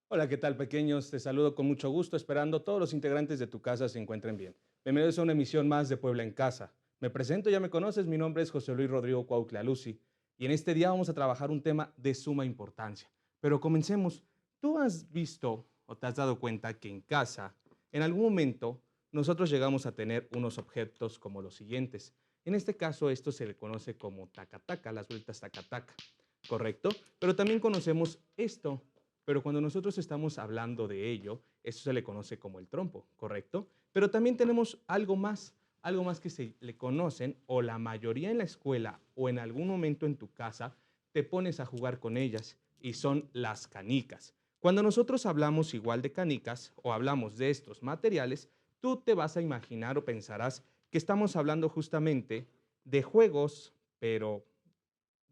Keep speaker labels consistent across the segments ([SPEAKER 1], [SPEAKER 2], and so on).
[SPEAKER 1] Hola, ¿qué tal, pequeños? Te saludo con mucho gusto, esperando todos los integrantes de tu casa se encuentren bien. Bienvenidos a una emisión más de Puebla en Casa. Me presento, ya me conoces, mi nombre es José Luis Rodrigo Cuautla Lucy y en este día vamos a trabajar un tema de suma importancia. Pero comencemos. ¿Tú has visto o te has dado cuenta que en casa, en algún momento, nosotros llegamos a tener unos objetos como los siguientes? En este caso, esto se le conoce como taca-taca, las vueltas taca-taca, ¿correcto? Pero también conocemos esto, pero cuando nosotros estamos hablando de ello, eso se le conoce como el trompo, ¿correcto? Pero también tenemos algo más que se le conocen, o la mayoría en la escuela o en algún momento en tu casa, te pones a jugar con ellas, y son las canicas. Cuando nosotros hablamos igual de canicas o hablamos de estos materiales, tú te vas a imaginar o pensarás que estamos hablando justamente de juegos, pero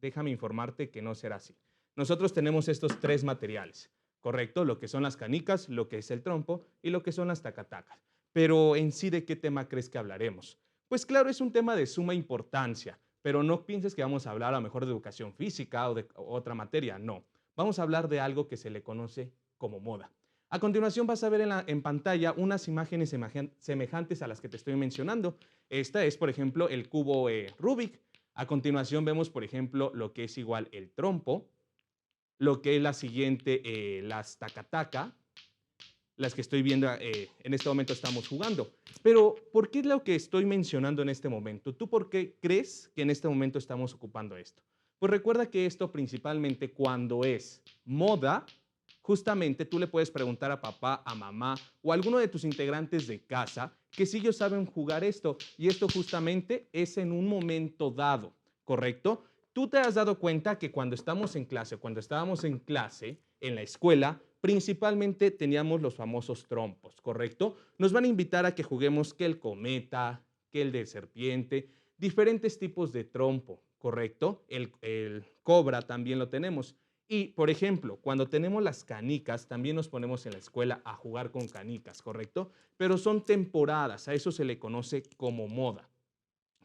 [SPEAKER 1] déjame informarte que no será así. Nosotros tenemos estos tres materiales, ¿correcto? Lo que son las canicas, lo que es el trompo y lo que son las tacatacas. Pero en sí, ¿de qué tema crees que hablaremos? Pues claro, es un tema de suma importancia, pero no pienses que vamos a hablar a lo mejor de educación física o de otra materia, no. Vamos a hablar de algo que se le conoce como moda. A continuación vas a ver en pantalla unas imágenes semejantes a las que te estoy mencionando. Esta es, por ejemplo, el cubo Rubik. A continuación vemos, por ejemplo, lo que es igual el trompo, lo que es la siguiente, las taca-taca, las que estoy viendo en este momento estamos jugando. Pero, ¿por qué es lo que estoy mencionando en este momento? ¿Tú por qué crees que en este momento estamos ocupando esto? Pues recuerda que esto principalmente cuando es moda, justamente tú le puedes preguntar a papá, a mamá o a alguno de tus integrantes de casa que si ellos saben jugar esto. Y esto justamente es en un momento dado, ¿correcto? Tú te has dado cuenta que cuando estamos en clase, cuando estábamos en clase, en la escuela, principalmente teníamos los famosos trompos, ¿correcto? Nos van a invitar a que juguemos que el cometa, que el de serpiente, diferentes tipos de trompo, ¿correcto? El cobra también lo tenemos. Y, por ejemplo, cuando tenemos las canicas, también nos ponemos en la escuela a jugar con canicas, ¿correcto? Pero son temporadas, a eso se le conoce como moda.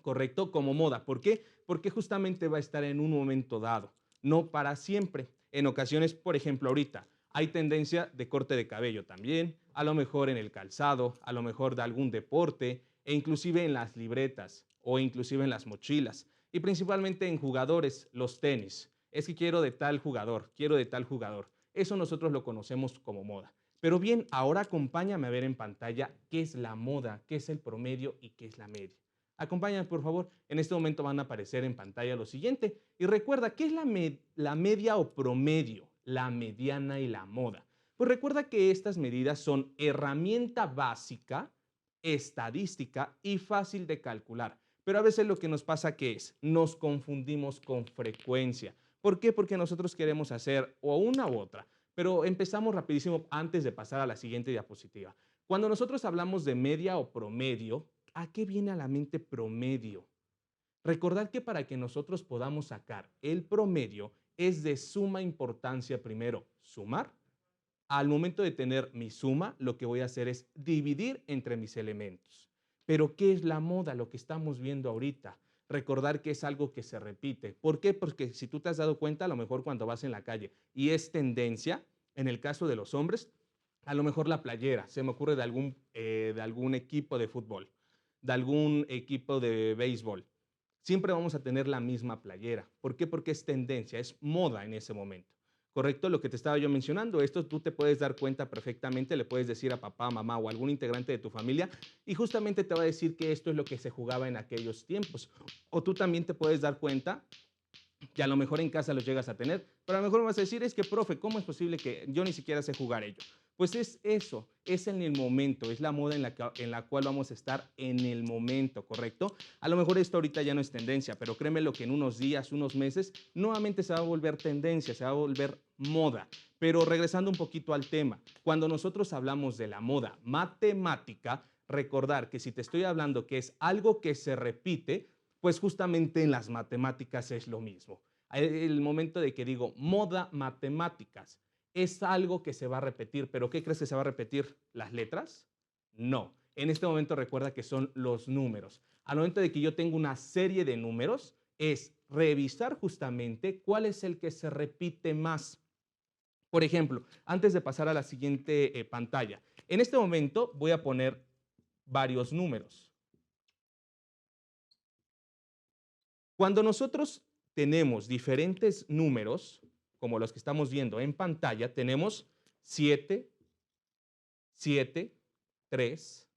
[SPEAKER 1] ¿Correcto? Como moda. ¿Por qué? Porque justamente va a estar en un momento dado, no para siempre. En ocasiones, por ejemplo, ahorita hay tendencia de corte de cabello también, a lo mejor en el calzado, a lo mejor de algún deporte, e inclusive en las libretas o inclusive en las mochilas. Y principalmente en jugadores, los tenis. Es que quiero de tal jugador, quiero de tal jugador. Eso nosotros lo conocemos como moda. Pero bien, ahora acompáñame a ver en pantalla qué es la moda, qué es el promedio y qué es la media. Acompáñame, por favor. En este momento van a aparecer en pantalla lo siguiente. Y recuerda, ¿qué es la media o promedio? La mediana y la moda. Pues recuerda que estas medidas son herramienta básica, estadística y fácil de calcular. Pero a veces lo que nos pasa que es, nos confundimos con frecuencia. ¿Por qué? Porque nosotros queremos hacer o una u otra. Pero empezamos rapidísimo antes de pasar a la siguiente diapositiva. Cuando nosotros hablamos de media o promedio, ¿a qué viene a la mente promedio? Recordar que para que nosotros podamos sacar el promedio es de suma importancia primero sumar. Al momento de tener mi suma, lo que voy a hacer es dividir entre mis elementos. Pero ¿qué es la moda? Lo que estamos viendo ahorita. Recordar que es algo que se repite. ¿Por qué? Porque si tú te has dado cuenta, a lo mejor cuando vas en la calle y es tendencia, en el caso de los hombres, a lo mejor la playera, se me ocurre de algún equipo de fútbol, de algún equipo de béisbol. Siempre vamos a tener la misma playera. ¿Por qué? Porque es tendencia, es moda en ese momento. ¿Correcto? Lo que te estaba yo mencionando, esto tú te puedes dar cuenta perfectamente, le puedes decir a papá, mamá o algún integrante de tu familia y justamente te va a decir que esto es lo que se jugaba en aquellos tiempos. O tú también te puedes dar cuenta que a lo mejor en casa los llegas a tener, pero a lo mejor me vas a decir, es que, profe, ¿cómo es posible que yo ni siquiera sé jugar ello? Pues es eso, es en el momento, es la moda en la cual vamos a estar en el momento, ¿correcto? A lo mejor esto ahorita ya no es tendencia, pero créeme lo que en unos días, unos meses, nuevamente se va a volver tendencia, se va a volver moda. Pero regresando un poquito al tema, cuando nosotros hablamos de la moda matemática, recordar que si te estoy hablando que es algo que se repite, pues justamente en las matemáticas es lo mismo. El momento de que digo moda matemáticas es algo que se va a repetir, pero ¿qué crees que se va a repetir? ¿Las letras? No. En este momento recuerda que son los números. Al momento de que yo tengo una serie de números, es revisar justamente cuál es el que se repite más. Por ejemplo, antes de pasar a la siguiente pantalla, en este momento voy a poner varios números. Cuando nosotros tenemos diferentes números, como los que estamos viendo en pantalla, tenemos 7, 7, 3,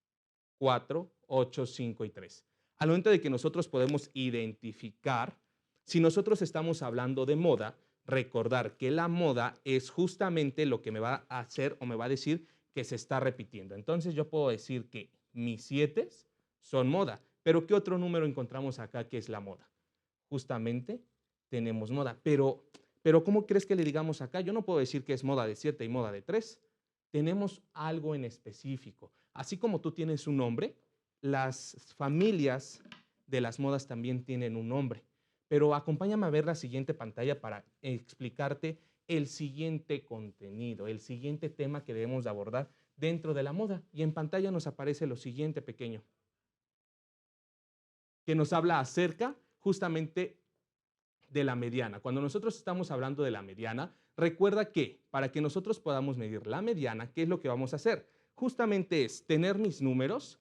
[SPEAKER 1] 4, 8, 5 y 3. Al momento de que nosotros podemos identificar, si nosotros estamos hablando de moda, recordar que la moda es justamente lo que me va a hacer o me va a decir que se está repitiendo. Entonces yo puedo decir que mis 7 son moda, pero ¿qué otro número encontramos acá que es la moda? Justamente tenemos moda, pero ¿cómo crees que le digamos acá? Yo no puedo decir que es moda de 7 y moda de 3. Tenemos algo en específico. Así como tú tienes un nombre, las familias de las modas también tienen un nombre. Pero acompáñame a ver la siguiente pantalla para explicarte el siguiente contenido, el siguiente tema que debemos de abordar dentro de la moda. Y en pantalla nos aparece lo siguiente pequeño, que nos habla acerca justamente de la mediana. Cuando nosotros estamos hablando de la mediana, recuerda que para que nosotros podamos medir la mediana, ¿qué es lo que vamos a hacer? Justamente es tener mis números.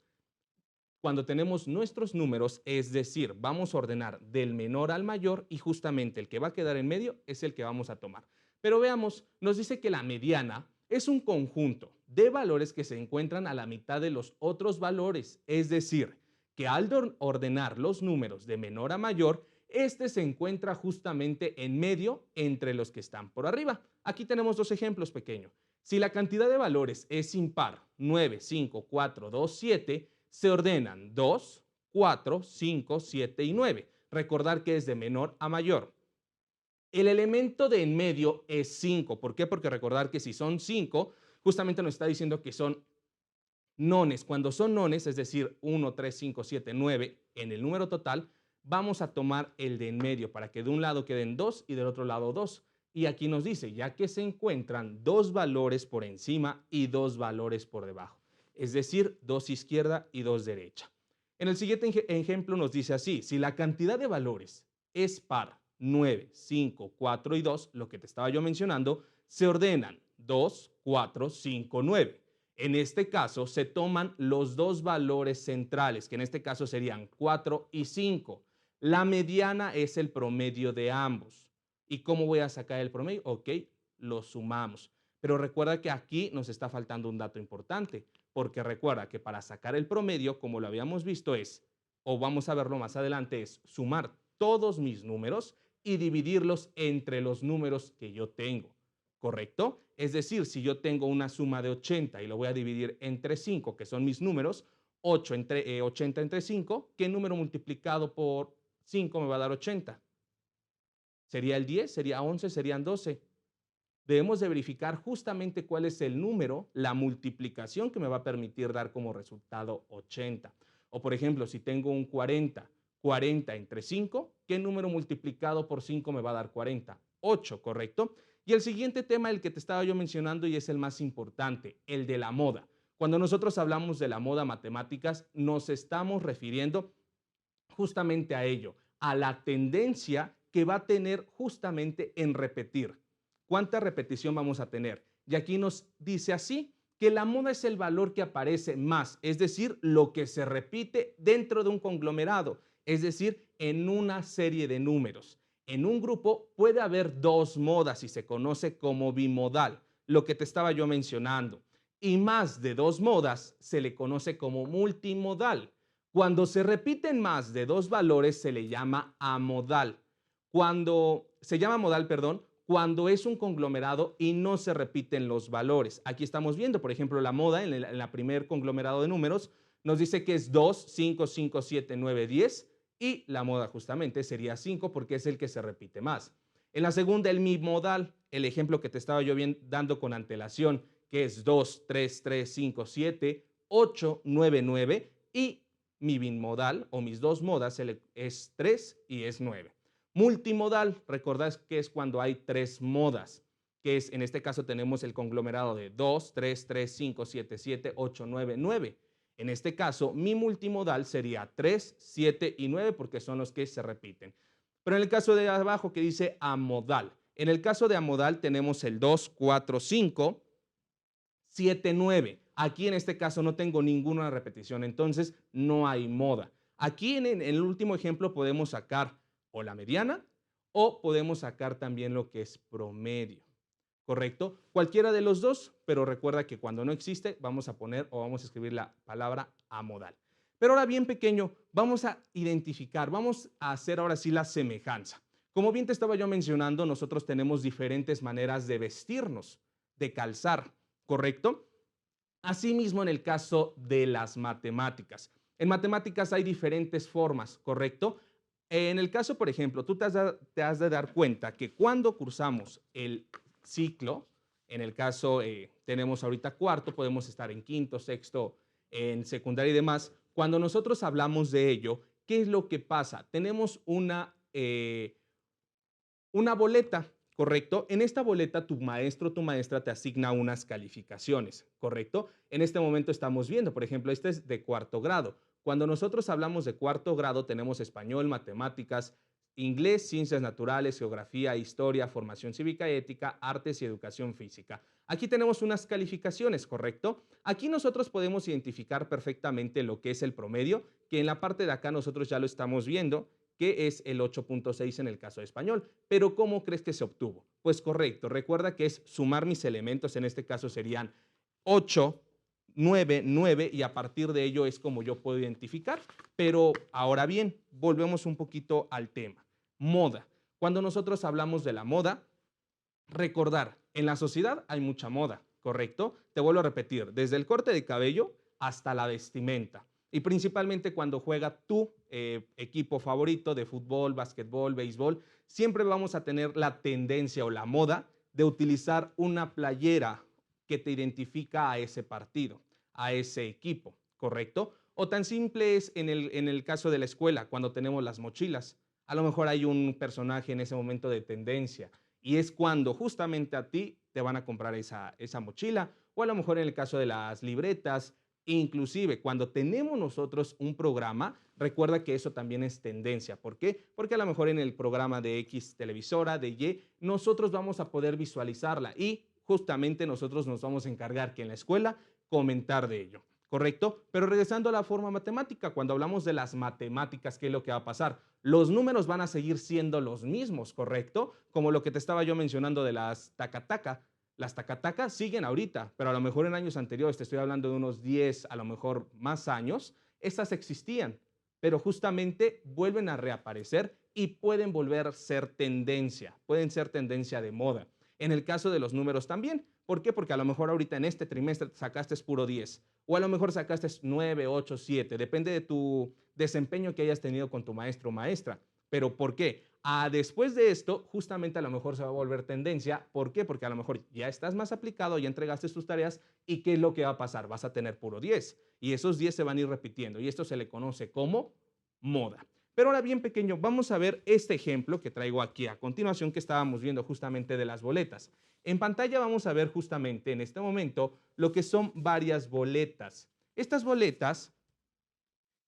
[SPEAKER 1] Cuando tenemos nuestros números, es decir, vamos a ordenar del menor al mayor y justamente el que va a quedar en medio es el que vamos a tomar. Pero veamos, nos dice que la mediana es un conjunto de valores que se encuentran a la mitad de los otros valores, es decir, que al ordenar los números de menor a mayor, este se encuentra justamente en medio entre los que están por arriba. Aquí tenemos dos ejemplos pequeños. Si la cantidad de valores es impar, 9, 5, 4, 2, 7, se ordenan 2, 4, 5, 7 y 9. Recordar que es de menor a mayor. El elemento de en medio es 5. ¿Por qué? Porque recordar que si son 5, justamente nos está diciendo que son nones. Cuando son nones, es decir, 1, 3, 5, 7, 9 en el número total, vamos a tomar el de en medio para que de un lado queden 2 y del otro lado 2. Y aquí nos dice, ya que se encuentran dos valores por encima y dos valores por debajo, es decir, 2 izquierda y 2 derecha. En el siguiente ejemplo nos dice así, si la cantidad de valores es par, 9, 5, 4 y 2, lo que te estaba yo mencionando, se ordenan 2, 4, 5, 9. En este caso se toman los dos valores centrales, que en este caso serían 4 y 5. La mediana es el promedio de ambos. ¿Y cómo voy a sacar el promedio? Ok, lo sumamos. Pero recuerda que aquí nos está faltando un dato importante, porque recuerda que para sacar el promedio, como lo habíamos visto, es, o vamos a verlo más adelante, es sumar todos mis números y dividirlos entre los números que yo tengo. ¿Correcto? Es decir, si yo tengo una suma de 80 y lo voy a dividir entre 5, que son mis números, 80 entre 5, ¿qué número multiplicado por 5 me va a dar 80? ¿Sería el 10? ¿Sería 11? ¿Serían 12? Debemos de verificar justamente cuál es el número, la multiplicación que me va a permitir dar como resultado 80. O por ejemplo, si tengo un 40, 40 entre 5, ¿qué número multiplicado por 5 me va a dar 40? 8, ¿correcto? Y el siguiente tema, el que te estaba yo mencionando y es el más importante, el de la moda. Cuando nosotros hablamos de la moda matemáticas, nos estamos refiriendo justamente a ello, a la tendencia que va a tener justamente en repetir. ¿Cuánta repetición vamos a tener? Y aquí nos dice así, que la moda es el valor que aparece más, es decir, lo que se repite dentro de un conglomerado, es decir, en una serie de números. En un grupo puede haber dos modas y se conoce como bimodal, lo que te estaba yo mencionando. Y más de dos modas se le conoce como multimodal. Cuando se repiten más de dos valores se le llama amodal. Cuando se llama modal, perdón, cuando es un conglomerado y no se repiten los valores. Aquí estamos viendo, por ejemplo, la moda en la primer conglomerado de números nos dice que es 2, 5, 5, 7, 9, 10 y la moda justamente sería 5 porque es el que se repite más. En la segunda, el bimodal, el ejemplo que te estaba yo dando con antelación, que es 2, 3, 3, 5, 7, 8, 9, 9 y mi bimodal o mis dos modas es 3 y es 9. Multimodal, recordad que es cuando hay tres modas, que es en este caso tenemos el conglomerado de 2, 3, 3, 5, 7, 7, 8, 9, 9. En este caso, mi multimodal sería 3, 7 y 9 porque son los que se repiten. Pero en el caso de abajo que dice amodal, En el caso de amodal tenemos el 2, 4, 5, 7, 9. Aquí en este caso no tengo ninguna repetición, entonces no hay moda. Aquí en el último ejemplo podemos sacar o la mediana o podemos sacar también lo que es promedio. ¿Correcto? Cualquiera de los dos, pero recuerda que cuando no existe vamos a poner o vamos a escribir la palabra amodal. Pero ahora bien pequeño, vamos a identificar, vamos a hacer ahora sí la semejanza. Como bien te estaba yo mencionando, nosotros tenemos diferentes maneras de vestirnos, de calzar, ¿correcto? Asimismo, en el caso de las matemáticas. En matemáticas hay diferentes formas, ¿correcto? En el caso, por ejemplo, tú te has de dar cuenta que cuando cursamos el ciclo, en el caso tenemos ahorita cuarto, podemos estar en quinto, sexto, en secundaria y demás. Cuando nosotros hablamos de ello, ¿qué es lo que pasa? Tenemos una boleta, ¿correcto? En esta boleta tu maestro o tu maestra te asigna unas calificaciones, ¿correcto? En este momento estamos viendo, por ejemplo, este es de cuarto grado. Cuando nosotros hablamos de cuarto grado tenemos español, matemáticas, inglés, ciencias naturales, geografía, historia, formación cívica y ética, artes y educación física. Aquí tenemos unas calificaciones, ¿correcto? Aquí nosotros podemos identificar perfectamente lo que es el promedio, que en la parte de acá nosotros ya lo estamos viendo, que es el 8.6 en el caso de español. Pero ¿cómo crees que se obtuvo? Pues correcto, recuerda que es sumar mis elementos, en este caso serían 8, 9, 9 y a partir de ello es como yo puedo identificar. Pero ahora bien, volvemos un poquito al tema. Moda. Cuando nosotros hablamos de la moda, recordar, en la sociedad hay mucha moda, ¿correcto? Te vuelvo a repetir, desde el corte de cabello hasta la vestimenta. Y principalmente cuando juega tu equipo favorito de fútbol, básquetbol, béisbol, siempre vamos a tener la tendencia o la moda de utilizar una playera que te identifica a ese partido, a ese equipo, ¿correcto? O tan simple es en el caso de la escuela, cuando tenemos las mochilas. A lo mejor hay un personaje en ese momento de tendencia y es cuando justamente a ti te van a comprar esa mochila, o a lo mejor en el caso de las libretas, inclusive cuando tenemos nosotros un programa, recuerda que eso también es tendencia. ¿Por qué? Porque a lo mejor en el programa de X televisora, de Y, nosotros vamos a poder visualizarla y justamente nosotros nos vamos a encargar que en la escuela comentar de ello. ¿Correcto? Pero regresando a la forma matemática, cuando hablamos de las matemáticas, ¿qué es lo que va a pasar? Los números van a seguir siendo los mismos, ¿correcto? Como lo que te estaba yo mencionando de las tacataca. Las tacatacas siguen ahorita, pero a lo mejor en años anteriores, te estoy hablando de unos 10, a lo mejor más años, estas existían, pero justamente vuelven a reaparecer y pueden volver a ser tendencia, pueden ser tendencia de moda. En el caso de los números también. ¿Por qué? Porque a lo mejor ahorita en este trimestre sacaste puro 10 o a lo mejor sacaste 9, 8, 7, depende de tu desempeño que hayas tenido con tu maestro o maestra. ¿Pero por qué? Después de esto, justamente a lo mejor se va a volver tendencia. ¿Por qué? Porque a lo mejor ya estás más aplicado, ya entregaste tus tareas y ¿qué es lo que va a pasar? Vas a tener puro 10 y esos 10 se van a ir repitiendo y esto se le conoce como moda. Pero ahora bien pequeño, vamos a ver este ejemplo que traigo aquí a continuación que estábamos viendo justamente de las boletas. En pantalla vamos a ver justamente en este momento lo que son varias boletas. Estas boletas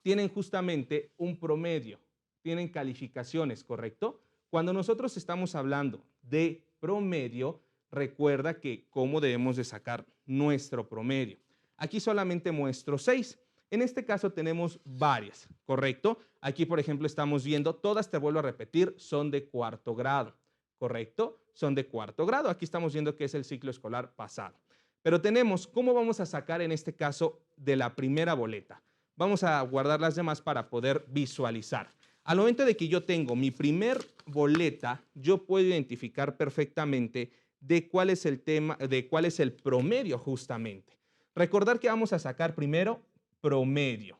[SPEAKER 1] tienen justamente un promedio, tienen calificaciones, ¿correcto? Cuando nosotros estamos hablando de promedio, recuerda que cómo debemos de sacar nuestro promedio. Aquí solamente muestro 6. En este caso tenemos varias, ¿correcto? Aquí, por ejemplo, estamos viendo, todas, te vuelvo a repetir, son de cuarto grado, ¿correcto? Son de cuarto grado. Aquí estamos viendo que es el ciclo escolar pasado. Pero tenemos, ¿cómo vamos a sacar en este caso de la primera boleta? Vamos a guardar las demás para poder visualizar. Al momento de que yo tengo mi primer boleta, yo puedo identificar perfectamente de cuál es el tema, de cuál es el promedio justamente. Recordar que vamos a sacar primero promedio.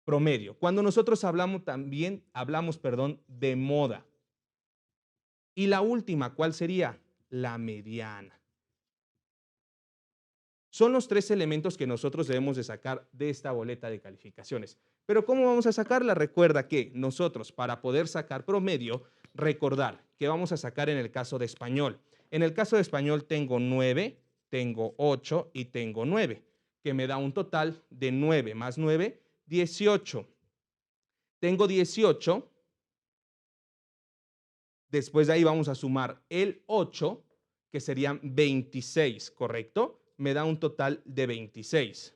[SPEAKER 1] Promedio. Cuando nosotros hablamos también, perdón, de moda. Y la última, ¿cuál sería? La mediana. Son los tres elementos que nosotros debemos de sacar de esta boleta de calificaciones. Pero ¿cómo vamos a sacarla? Recuerda que nosotros, para poder sacar promedio, recordar que vamos a sacar en el caso de español. En el caso de español tengo 9, tengo 8 y tengo 9, que me da un total de 9 más 9, 18. Tengo 18 Después de ahí vamos a sumar el 8, que serían 26, ¿correcto? Me da un total de 26.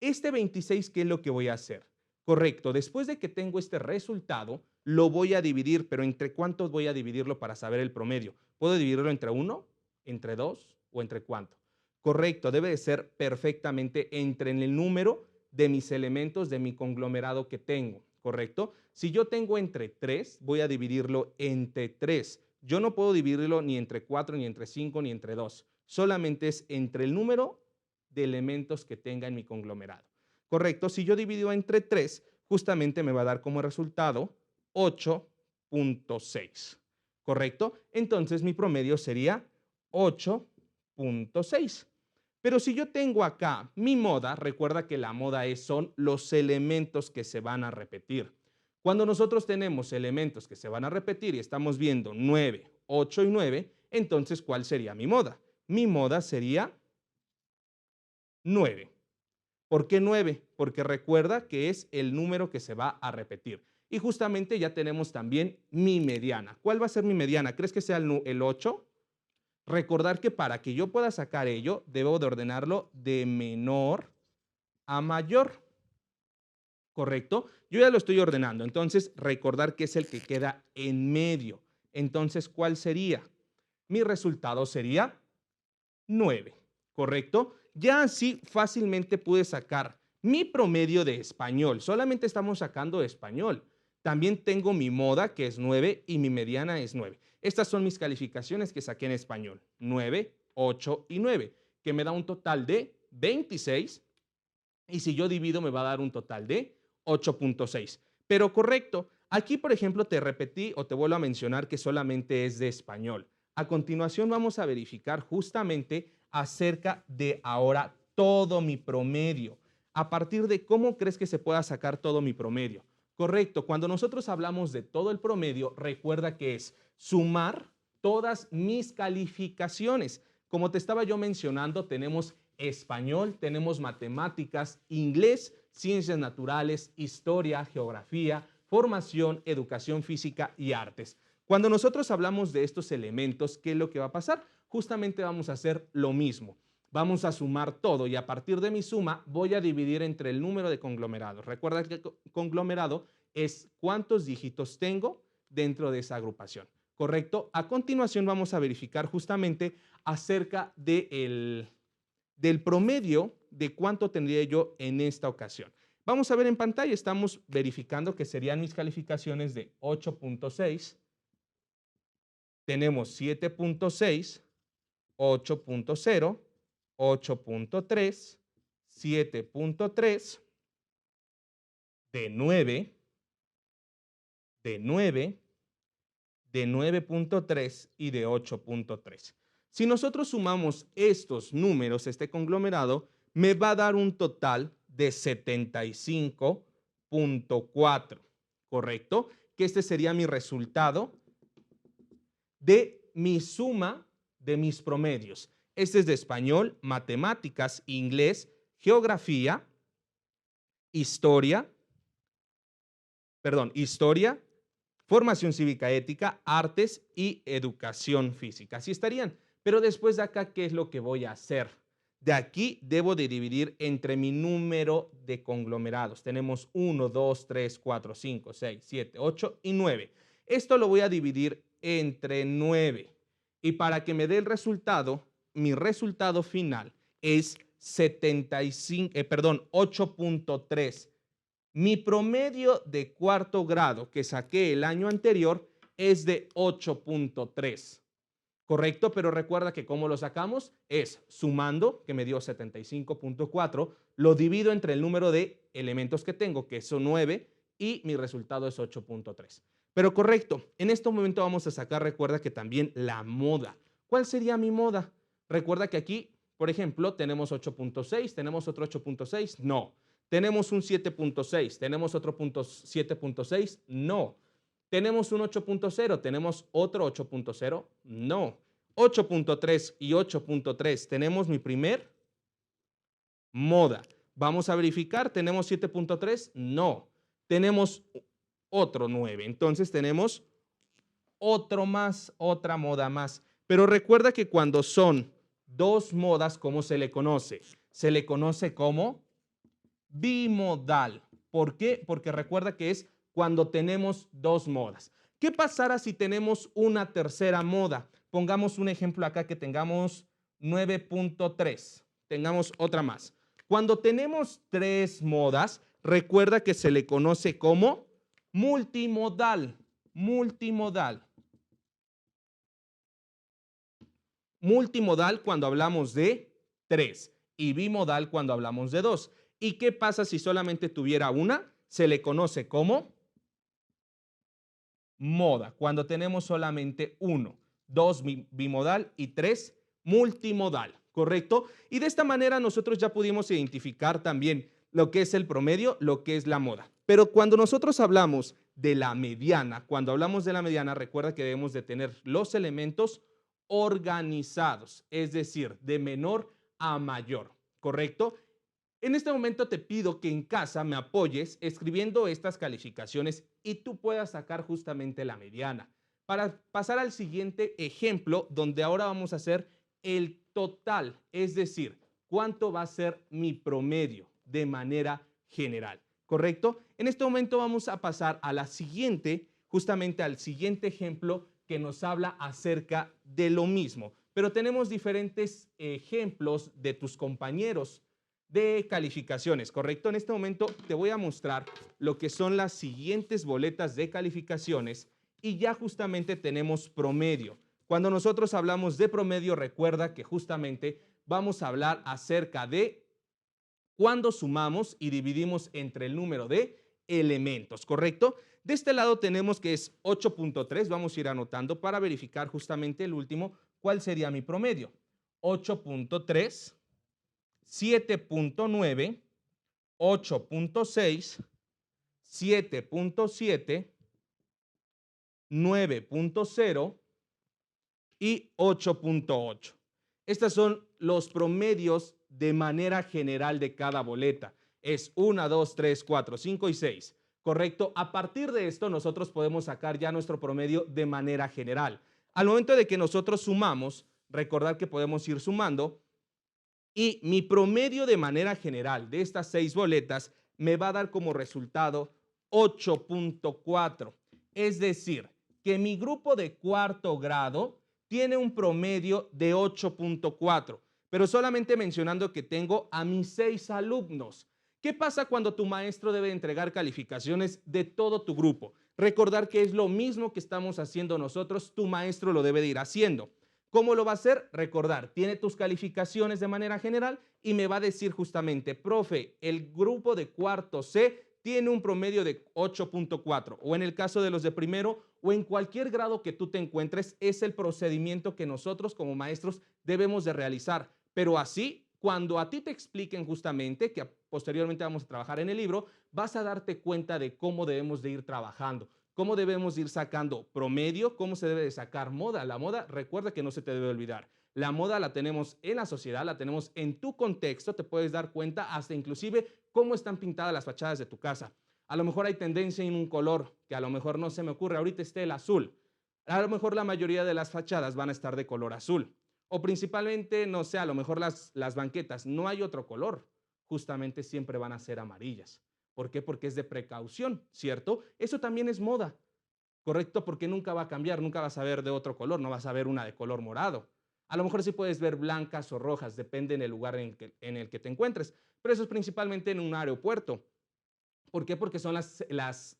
[SPEAKER 1] Este 26, ¿qué es lo que voy a hacer? Correcto, después de que tengo este resultado, lo voy a dividir, pero ¿entre cuántos voy a dividirlo para saber el promedio? ¿Puedo dividirlo entre 1, entre 2 o entre cuánto? Correcto, debe de ser perfectamente entre el número de mis elementos de mi conglomerado que tengo, ¿correcto? Si yo tengo entre 3, voy a dividirlo entre 3. Yo no puedo dividirlo ni entre 4, ni entre 5, ni entre 2. Solamente es entre el número de elementos que tenga en mi conglomerado. Correcto, si yo divido entre 3, justamente me va a dar como resultado 8.6. ¿Correcto? Entonces mi promedio sería 8.6. Pero si yo tengo acá mi moda, recuerda que la moda son los elementos que se van a repetir. Cuando nosotros tenemos elementos que se van a repetir y estamos viendo 9, 8 y 9, entonces ¿cuál sería mi moda? Mi moda sería 9. ¿Por qué 9? Porque recuerda que es el número que se va a repetir. Y justamente ya tenemos también mi mediana. ¿Cuál va a ser mi mediana? ¿Crees que sea el 8? Recordar que para que yo pueda sacar ello, debo de ordenarlo de menor a mayor. ¿Correcto? Yo ya lo estoy ordenando. Entonces, recordar que es el que queda en medio. Entonces, ¿cuál sería? Mi resultado sería 9, ¿correcto? Ya así fácilmente pude sacar mi promedio de español. Solamente estamos sacando español. También tengo mi moda, que es 9, y mi mediana es 9. Estas son mis calificaciones que saqué en español. 9, 8 y 9, que me da un total de 26. Y si yo divido, me va a dar un total de 8.6. Pero correcto, aquí, por ejemplo, te repetí o te vuelvo a mencionar que solamente es de español. A continuación vamos a verificar justamente acerca de ahora todo mi promedio. A partir de cómo crees que se pueda sacar todo mi promedio. Correcto, cuando nosotros hablamos de todo el promedio, recuerda que es sumar todas mis calificaciones. Como te estaba yo mencionando, tenemos español, tenemos matemáticas, inglés, ciencias naturales, historia, geografía, formación, educación física y artes. Cuando nosotros hablamos de estos elementos, ¿qué es lo que va a pasar? Justamente vamos a hacer lo mismo. Vamos a sumar todo y a partir de mi suma voy a dividir entre el número de conglomerados. Recuerda que el conglomerado es cuántos dígitos tengo dentro de esa agrupación. ¿Correcto? A continuación vamos a verificar justamente acerca del promedio de cuánto tendría yo en esta ocasión. Vamos a ver en pantalla, estamos verificando que serían mis calificaciones de 8.6, tenemos 7.6, 8.0, 8.3, 7.3, de 9, de 9, de 9.3 y de 8.3. Si nosotros sumamos estos números, este conglomerado, me va a dar un total de 75.4, ¿correcto? Que este sería mi resultado de mi suma de mis promedios. Este es de español, matemáticas, inglés, geografía, historia, formación cívica ética, artes y educación física. Así estarían. Pero después de acá, ¿qué es lo que voy a hacer? De aquí debo de dividir entre mi número de conglomerados. Tenemos 1, 2, 3, 4, 5, 6, 7, 8 y 9. Esto lo voy a dividir entre 9. Y para que me dé el resultado, mi resultado final es 8.3. Mi promedio de cuarto grado que saqué el año anterior es de 8.3. ¿Correcto? Pero recuerda que cómo lo sacamos es sumando, que me dio 75.4, lo divido entre el número de elementos que tengo, que son 9, y mi resultado es 8.3. Pero correcto, en este momento vamos a sacar, recuerda que también la moda. ¿Cuál sería mi moda? Recuerda que aquí, por ejemplo, tenemos 8.6, tenemos otro 8.6, no. Tenemos un 7.6, tenemos otro 7.6, no. ¿Tenemos un 8.0? ¿Tenemos otro 8.0? No. 8.3 y 8.3. ¿Tenemos mi primer moda? Vamos a verificar. ¿Tenemos 7.3? No. Tenemos otro 9. Entonces tenemos otro más, otra moda más. Pero recuerda que cuando son dos modas, ¿cómo se le conoce? Se le conoce como bimodal. ¿Por qué? Porque recuerda que es cuando tenemos dos modas. ¿Qué pasará si tenemos una tercera moda? Pongamos un ejemplo acá que tengamos 9.3. Tengamos otra más. Cuando tenemos tres modas, recuerda que se le conoce como multimodal. Multimodal. Multimodal cuando hablamos de tres y bimodal cuando hablamos de dos. ¿Y qué pasa si solamente tuviera una? Se le conoce como moda, cuando tenemos solamente uno, dos bimodal y tres multimodal, ¿correcto? Y de esta manera nosotros ya pudimos identificar también lo que es el promedio, lo que es la moda. Pero cuando nosotros hablamos de la mediana, cuando hablamos de la mediana, recuerda que debemos de tener los elementos organizados, es decir, de menor a mayor, ¿correcto? En este momento te pido que en casa me apoyes escribiendo estas calificaciones y tú puedas sacar justamente la mediana. Para pasar al siguiente ejemplo, donde ahora vamos a hacer el total, es decir, cuánto va a ser mi promedio de manera general, ¿correcto? En este momento vamos a pasar a la siguiente, justamente al siguiente ejemplo que nos habla acerca de lo mismo, pero tenemos diferentes ejemplos de tus compañeros de calificaciones, ¿correcto? En este momento te voy a mostrar lo que son las siguientes boletas de calificaciones y ya justamente tenemos promedio. Cuando nosotros hablamos de promedio, recuerda que justamente vamos a hablar acerca de cuando sumamos y dividimos entre el número de elementos, ¿correcto? De este lado tenemos que es 8.3, vamos a ir anotando para verificar justamente el último, ¿cuál sería mi promedio? 8.3, 7.9, 8.6, 7.7, 9.0 y 8.8. Estos son los promedios de manera general de cada boleta. Es 1, 2, 3, 4, 5 y 6. ¿Correcto? A partir de esto nosotros podemos sacar ya nuestro promedio de manera general. Al momento de que nosotros sumamos, recordar que podemos ir sumando y mi promedio de manera general de estas 6 boletas me va a dar como resultado 8.4. Es decir, que mi grupo de cuarto grado tiene un promedio de 8.4, pero solamente mencionando que tengo a mis 6 alumnos. ¿Qué pasa cuando tu maestro debe entregar calificaciones de todo tu grupo? Recordar que es lo mismo que estamos haciendo nosotros, tu maestro lo debe de ir haciendo. ¿Cómo lo va a hacer? Recordar, tiene tus calificaciones de manera general y me va a decir justamente, profe, el grupo de cuarto C tiene un promedio de 8.4 o en el caso de los de primero o en cualquier grado que tú te encuentres, es el procedimiento que nosotros como maestros debemos de realizar. Pero así, cuando a ti te expliquen justamente, que posteriormente vamos a trabajar en el libro, vas a darte cuenta de cómo debemos de ir trabajando, cómo debemos ir sacando promedio, cómo se debe de sacar moda. La moda, recuerda que no se te debe olvidar. La moda la tenemos en la sociedad, la tenemos en tu contexto, te puedes dar cuenta hasta inclusive cómo están pintadas las fachadas de tu casa. A lo mejor hay tendencia en un color que a lo mejor no se me ocurre, ahorita esté el azul. A lo mejor la mayoría de las fachadas van a estar de color azul. O principalmente, no sé, a lo mejor las banquetas, no hay otro color, justamente siempre van a ser amarillas. ¿Por qué? Porque es de precaución, ¿cierto? Eso también es moda, ¿correcto? Porque nunca va a cambiar, nunca vas a ver de otro color, no vas a ver una de color morado. A lo mejor sí puedes ver blancas o rojas, depende en el lugar en el que te encuentres, pero eso es principalmente en un aeropuerto. ¿Por qué? Porque son las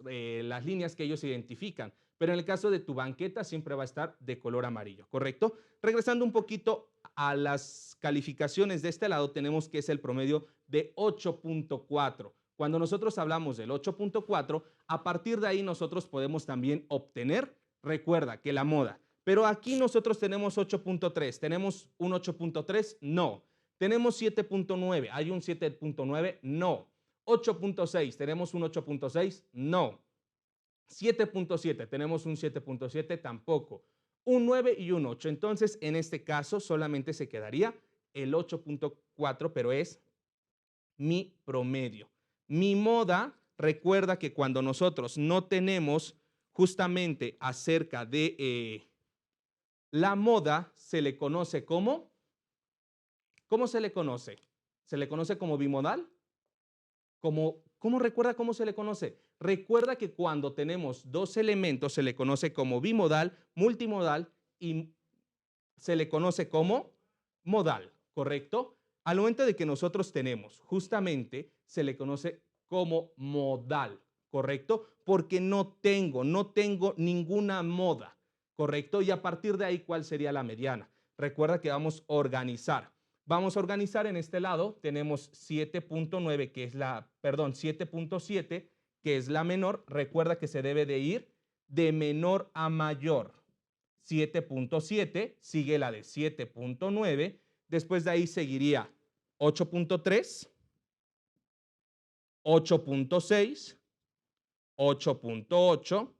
[SPEAKER 1] líneas que ellos identifican. Pero en el caso de tu banqueta siempre va a estar de color amarillo, ¿correcto? Regresando un poquito a las calificaciones de este lado, tenemos que es el promedio de 8.4. Cuando nosotros hablamos del 8.4, a partir de ahí nosotros podemos también obtener, recuerda que la moda, pero aquí nosotros tenemos 8.3, ¿tenemos un 8.3? No. ¿Tenemos 7.9? ¿Hay un 7.9? No. 8.6, ¿tenemos un 8.6? No. 7.7, ¿tenemos un 7.7? Tampoco. Un 9 y un 8. Entonces, en este caso, solamente se quedaría el 8.4, pero es mi promedio. Mi moda, recuerda que cuando nosotros no tenemos justamente acerca de la moda, se le conoce como, ¿cómo se le conoce? ¿Se le conoce como bimodal? ¿Cómo recuerda cómo se le conoce? Recuerda que cuando tenemos dos elementos se le conoce como bimodal, multimodal y se le conoce como modal, ¿correcto? Al momento de que nosotros tenemos, justamente se le conoce como modal, ¿correcto? Porque no tengo ninguna moda, ¿correcto? Y a partir de ahí, ¿cuál sería la mediana? Recuerda que vamos a organizar. Vamos a organizar en este lado, tenemos 7.9, que es la, perdón, 7.7, que es la menor. Recuerda que se debe de ir de menor a mayor. 7.7, sigue la de 7.9, después de ahí seguiría 8.3, 8.6, 8.8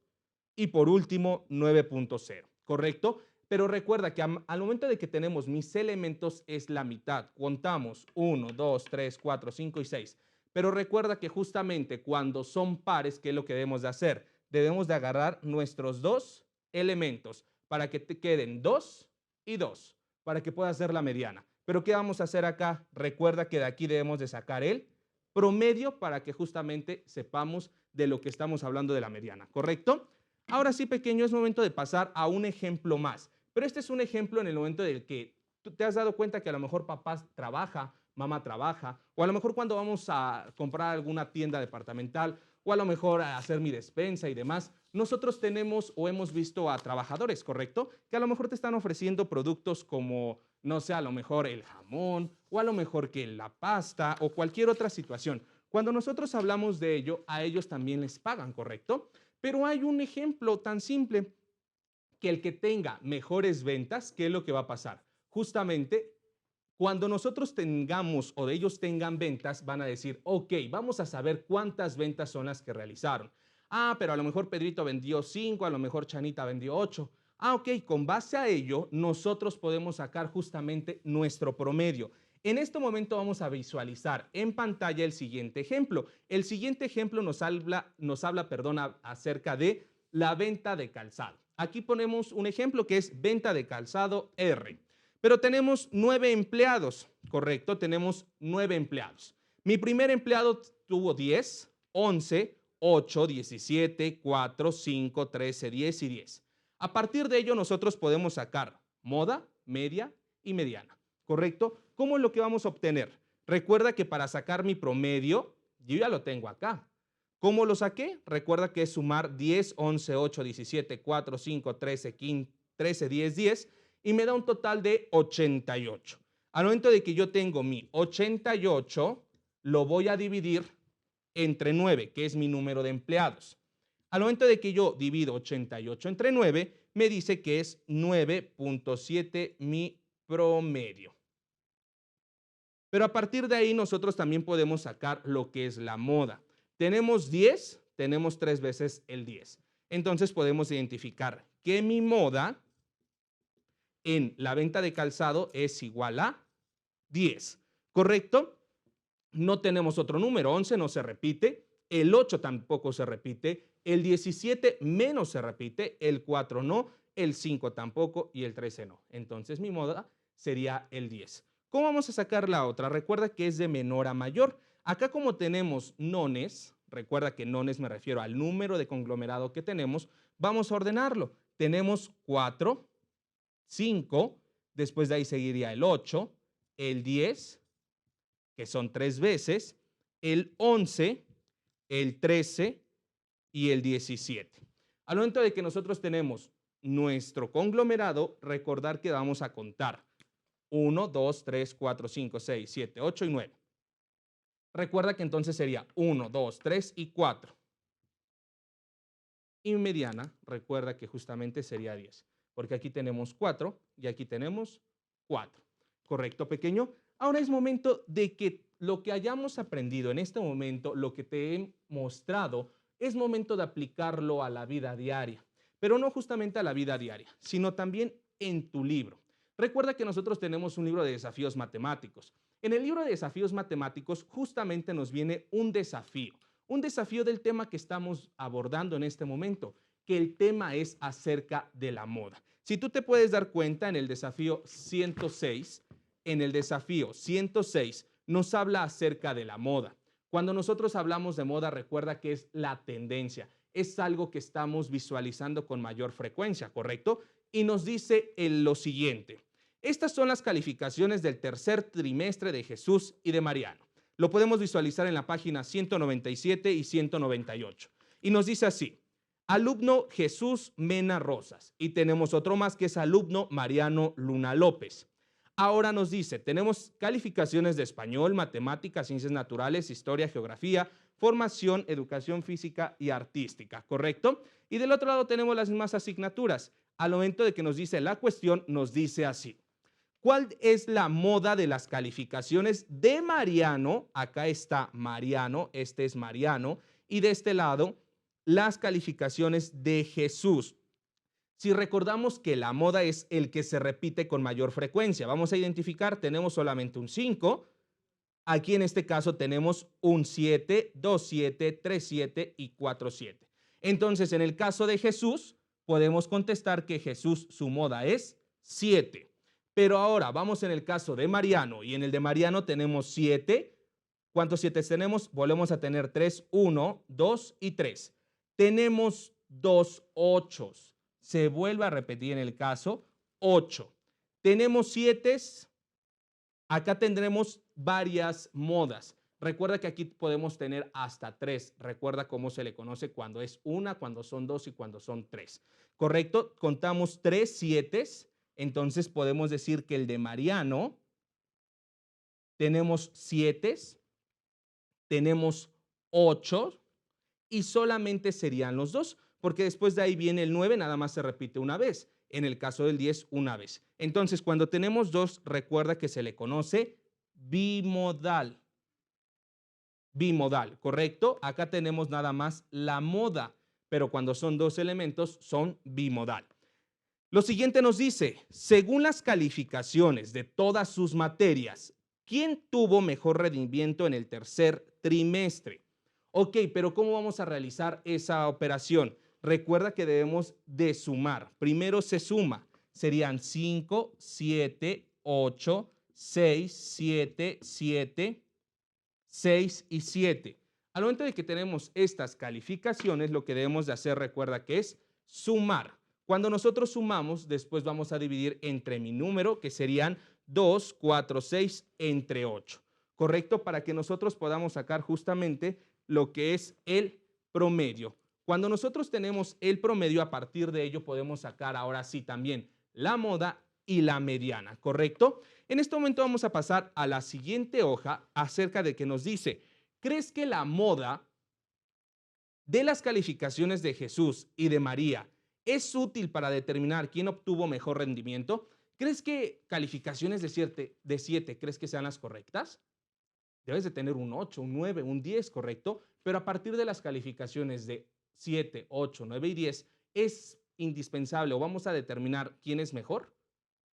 [SPEAKER 1] y por último 9.0, ¿correcto? Pero recuerda que al momento de que tenemos mis elementos es la mitad. Contamos 1, 2, 3, 4, 5 y 6. Pero recuerda que justamente cuando son pares, ¿qué es lo que debemos de hacer? Debemos de agarrar nuestros dos elementos para que te queden 2 y 2, para que pueda ser la mediana. Pero ¿qué vamos a hacer acá? Recuerda que de aquí debemos de sacar el promedio para que justamente sepamos de lo que estamos hablando de la mediana, ¿correcto? Ahora sí, pequeño, es momento de pasar a un ejemplo más. Pero este es un ejemplo en el momento del que tú te has dado cuenta que a lo mejor papá trabaja, mamá trabaja, o a lo mejor cuando vamos a comprar alguna tienda departamental, o a lo mejor a hacer mi despensa y demás, nosotros tenemos o hemos visto a trabajadores, ¿correcto? Que a lo mejor te están ofreciendo productos como, no sé, a lo mejor el jamón, o a lo mejor que la pasta, o cualquier otra situación. Cuando nosotros hablamos de ello, a ellos también les pagan, ¿correcto? Pero hay un ejemplo tan simple que el que tenga mejores ventas, ¿qué es lo que va a pasar? Justamente, cuando nosotros tengamos o de ellos tengan ventas, van a decir, ok, vamos a saber cuántas ventas son las que realizaron. Ah, pero a lo mejor Pedrito vendió 5, a lo mejor Chanita vendió 8. Ah, ok, con base a ello, nosotros podemos sacar justamente nuestro promedio. En este momento vamos a visualizar en pantalla el siguiente ejemplo. El siguiente ejemplo nos habla acerca de la venta de calzado. Aquí ponemos un ejemplo que es venta de calzado R. Pero tenemos 9 empleados, ¿correcto? Tenemos 9 empleados. Mi primer empleado tuvo 10, 11, 8, 17, 4, 5, 13, 10 y 10. A partir de ello nosotros podemos sacar moda, media y mediana, ¿correcto? ¿Cómo es lo que vamos a obtener? Recuerda que para sacar mi promedio, yo ya lo tengo acá. ¿Cómo lo saqué? Recuerda que es sumar 10, 11, 8, 17, 4, 5, 13, 15, 13, 10, 10 y me da un total de 88. Al momento de que yo tengo mi 88, lo voy a dividir entre 9, que es mi número de empleados. Al momento de que yo divido 88 entre 9, me dice que es 9.7 mi promedio. Pero a partir de ahí nosotros también podemos sacar lo que es la moda. Tenemos 10, tenemos 3 veces el 10. Entonces podemos identificar que mi moda en la venta de calzado es igual a 10, ¿correcto? No tenemos otro número, 11 no se repite, el 8 tampoco se repite, el 17 menos se repite, el 4 no, el 5 tampoco y el 13 no. Entonces mi moda sería el 10. ¿Cómo vamos a sacar la otra? Recuerda que es de menor a mayor. Acá como tenemos nones, recuerda que nones me refiero al número de conglomerado que tenemos, vamos a ordenarlo. Tenemos 4, 5, después de ahí seguiría el 8, el 10, que son 3 veces, el 11, el 13 y el 17. Al momento de que nosotros tenemos nuestro conglomerado, recordar que vamos a contar 1, 2, 3, 4, 5, 6, 7, 8 y 9. Recuerda que entonces sería 1, 2, 3 y 4. Y mediana, recuerda que justamente sería 10, porque aquí tenemos 4 y aquí tenemos 4. ¿Correcto, pequeño? Ahora es momento de que lo que hayamos aprendido en este momento, lo que te he mostrado, es momento de aplicarlo a la vida diaria, pero no justamente a la vida diaria, sino también en tu libro. Recuerda que nosotros tenemos un libro de desafíos matemáticos. En el libro de desafíos matemáticos justamente nos viene un desafío del tema que estamos abordando en este momento, que el tema es acerca de la moda. Si tú te puedes dar cuenta, en el desafío 106, nos habla acerca de la moda. Cuando nosotros hablamos de moda, recuerda que es la tendencia, es algo que estamos visualizando con mayor frecuencia, ¿correcto? Y nos dice lo siguiente: estas son las calificaciones del tercer trimestre de Jesús y de Mariano. Lo podemos visualizar en la página 197 y 198. Y nos dice así: alumno Jesús Mena Rosas. Y tenemos otro más que es alumno Mariano Luna López. Ahora nos dice, tenemos calificaciones de español, matemáticas, ciencias naturales, historia, geografía, formación, educación física y artística, ¿correcto? Y del otro lado tenemos las mismas asignaturas. Al momento de que nos dice la cuestión, nos dice así: ¿cuál es la moda de las calificaciones de Mariano? Acá está Mariano, este es Mariano, y de este lado, las calificaciones de Jesús. Si recordamos que la moda es el que se repite con mayor frecuencia, vamos a identificar, tenemos solamente un 5, aquí en este caso tenemos un 7, 2, 7, 3, 7 y 4, 7. Entonces, en el caso de Jesús, podemos contestar que Jesús, su moda es 7. Pero ahora vamos en el caso de Mariano, y en el de Mariano tenemos 7. ¿Cuántos 7 tenemos? Volvemos a tener 3, 1, 2 y 3. Tenemos 2 8. Se vuelve a repetir en el caso 8. Tenemos 7. Acá tendremos varias modas. Recuerda que aquí podemos tener hasta 3. Recuerda cómo se le conoce cuando es una, cuando son 2 y cuando son 3. ¿Correcto? Contamos 3 7. Entonces podemos decir que el de Mariano tenemos 7, tenemos 8 y solamente serían los 2, porque después de ahí viene el 9, nada más se repite una vez. En el caso del 10, una vez. Entonces, cuando tenemos 2, recuerda que se le conoce bimodal. Bimodal, ¿correcto? Acá tenemos nada más la moda, pero cuando son 2 elementos son bimodal. Lo siguiente nos dice, según las calificaciones de todas sus materias, ¿quién tuvo mejor rendimiento en el tercer trimestre? Ok, pero ¿cómo vamos a realizar esa operación? Recuerda que debemos de sumar. Primero se suma. Serían 5, 7, 8, 6, 7, 7, 6 y 7. Al momento de que tenemos estas calificaciones, lo que debemos de hacer, recuerda que es sumar. Cuando nosotros sumamos, después vamos a dividir entre mi número, que serían 2, 4, 6, entre 8. ¿Correcto? Para que nosotros podamos sacar justamente lo que es el promedio. Cuando nosotros tenemos el promedio, a partir de ello podemos sacar ahora sí también la moda y la mediana, ¿correcto? En este momento vamos a pasar a la siguiente hoja acerca de que nos dice, ¿crees que la moda de las calificaciones de Jesús y de María es útil para determinar quién obtuvo mejor rendimiento? ¿Crees que calificaciones de 7, crees que sean las correctas? Debes de tener un 8, un 9, un 10, ¿correcto? Pero a partir de las calificaciones de 7, 8, 9 y 10, es indispensable o vamos a determinar quién es mejor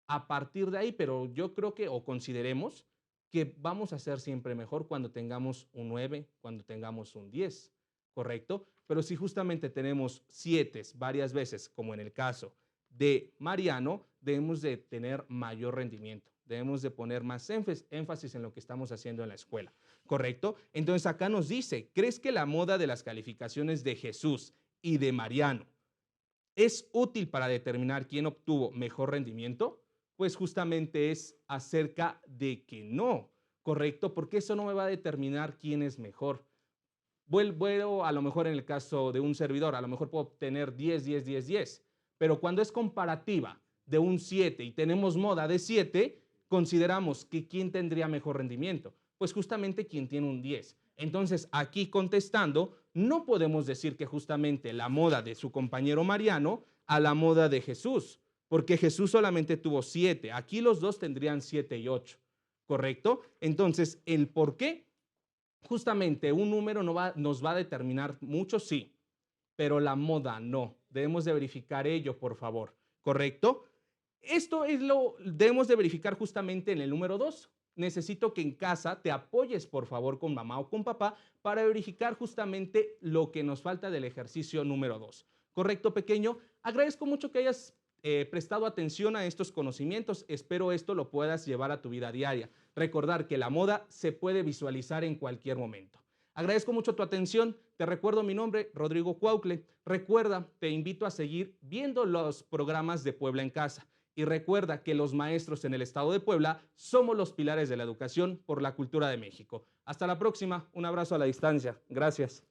[SPEAKER 1] a partir de ahí, pero yo creo que o consideremos que vamos a ser siempre mejor cuando tengamos un 9, cuando tengamos un 10, ¿correcto? Pero si justamente tenemos 7 varias veces, como en el caso de Mariano, debemos de tener mayor rendimiento. Debemos de poner más énfasis en lo que estamos haciendo en la escuela, ¿correcto? Entonces acá nos dice, ¿crees que la moda de las calificaciones de Jesús y de Mariano es útil para determinar quién obtuvo mejor rendimiento? Pues justamente es acerca de que no, ¿correcto? Porque eso no me va a determinar quién es mejor. Vuelvo a lo mejor en el caso de un servidor, a lo mejor puedo obtener 10, 10, 10, 10, pero cuando es comparativa de un 7 y tenemos moda de 7, consideramos que quién tendría mejor rendimiento. Pues justamente quien tiene un 10. Entonces, aquí contestando, no podemos decir que justamente la moda de su compañero Mariano a la moda de Jesús, porque Jesús solamente tuvo 7. Aquí los dos tendrían 7 y 8, ¿correcto? Entonces, ¿el por qué? Justamente un número nos va a determinar mucho, sí, pero la moda no. Debemos de verificar ello, por favor, ¿correcto? Esto es lo debemos de verificar justamente en el número 2. Necesito que en casa te apoyes, por favor, con mamá o con papá para verificar justamente lo que nos falta del ejercicio número 2. ¿Correcto, pequeño? Agradezco mucho que hayas prestado atención a estos conocimientos. Espero esto lo puedas llevar a tu vida diaria. Recordar que la moda se puede visualizar en cualquier momento. Agradezco mucho tu atención. Te recuerdo mi nombre, Rodrigo Cuaucle. Recuerda, te invito a seguir viendo los programas de Puebla en Casa. Y recuerda que los maestros en el estado de Puebla somos los pilares de la educación por la cultura de México. Hasta la próxima. Un abrazo a la distancia. Gracias.